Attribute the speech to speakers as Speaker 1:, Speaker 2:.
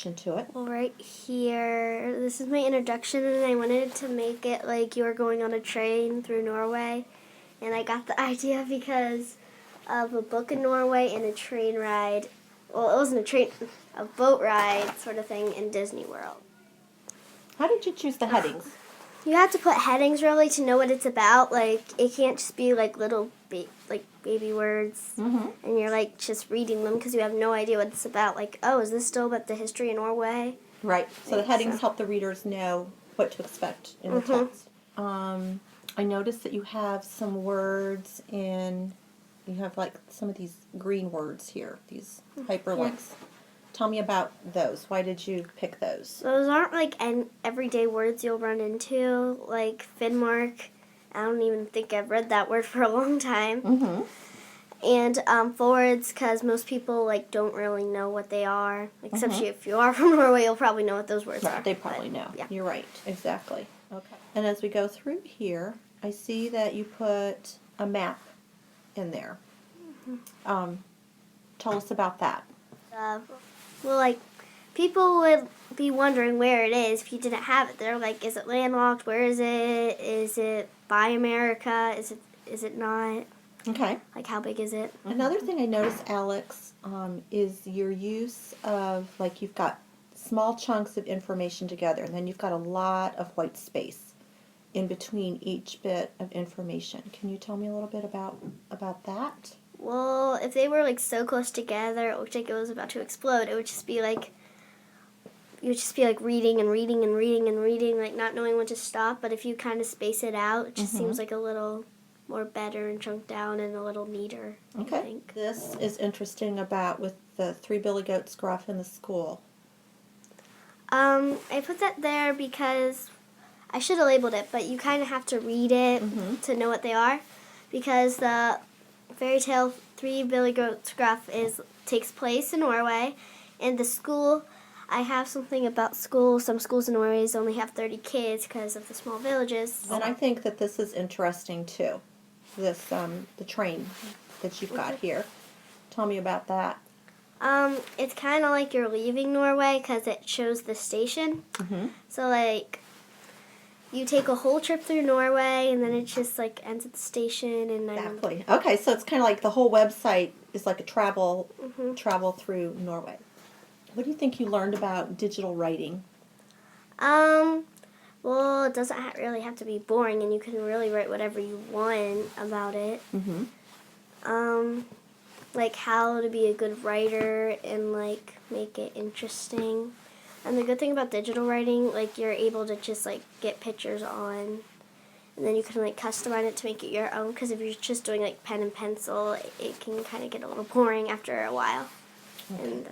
Speaker 1: To it.
Speaker 2: Well, right here, this is my introduction, and I wanted to make it like you were going on a train through Norway. And I got the idea because of a book in Norway and a train ride. Well, it wasn't a train, a boat ride sort of thing in Disney World.
Speaker 1: How did you choose the headings?
Speaker 2: You have to put headings really to know what it's about. Like, it can't just be like little baby words, and you're like just reading them because you have no idea what it's about. Like, oh, is this still about the history of Norway?
Speaker 1: Right. So the headings help the readers know what to expect in the text. I noticed that you have some words in. You have like some of these green words here, these hyperlinks. Tell me about those. Why did you pick those?
Speaker 2: Those aren't like everyday words you'll run into, like Finmark. I don't even think I've read that word for a long time. And forwards, because most people like don't really know what they are. Except if you are from Norway, you'll probably know what those words are.
Speaker 1: They probably know. Yeah. You're right. Exactly. Okay. And as we go through here, I see that you put a map in there. Tell us about that.
Speaker 2: Well, like, people would be wondering where it is if you didn't have it. They're like, is it landlocked? Where is it? Is it by America? Is it not?
Speaker 1: Okay.
Speaker 2: Like, how big is it?
Speaker 1: Another thing I noticed, Alex, is your use of, like, you've got small chunks of information together, and then you've got a lot of white space in between each bit of information. Can you tell me a little bit about that?
Speaker 2: Well, if they were like so close together, it looked like it was about to explode. It would just be like, you would just be like reading and reading and reading and reading, like not knowing when to stop. But if you kind of space it out, it just seems like a little more better and chunked down and a little neater.
Speaker 1: Okay.
Speaker 2: I think.
Speaker 1: This is interesting about with the three billy goats gruff in the school.
Speaker 2: I put that there because I should have labeled it, but you kind of have to read it to know what they are, because the fairy tale Three Billy Goats Gruff takes place in Norway, and the school, I have something about school. Some schools in Norway only have 30 kids because of the small villages.
Speaker 1: And I think that this is interesting too. This the train that you've got here. Tell me about that.
Speaker 2: It's kind of like you're leaving Norway because it shows the station. So like, you take a whole trip through Norway, and then it just like ends at the station. And
Speaker 1: exactly. Okay, so it's kind of like the whole website is like a travel through Norway. What do you think you learned about digital writing?
Speaker 2: Well, it doesn't really have to be boring, and you can really write whatever you want about it. Like how to be a good writer and like make it interesting. And the good thing about digital writing, like you're able to just like get pictures on, and then you can like customize it to make it your own. Because if you're just doing like pen and pencil, it can kind of get a little boring after a while. And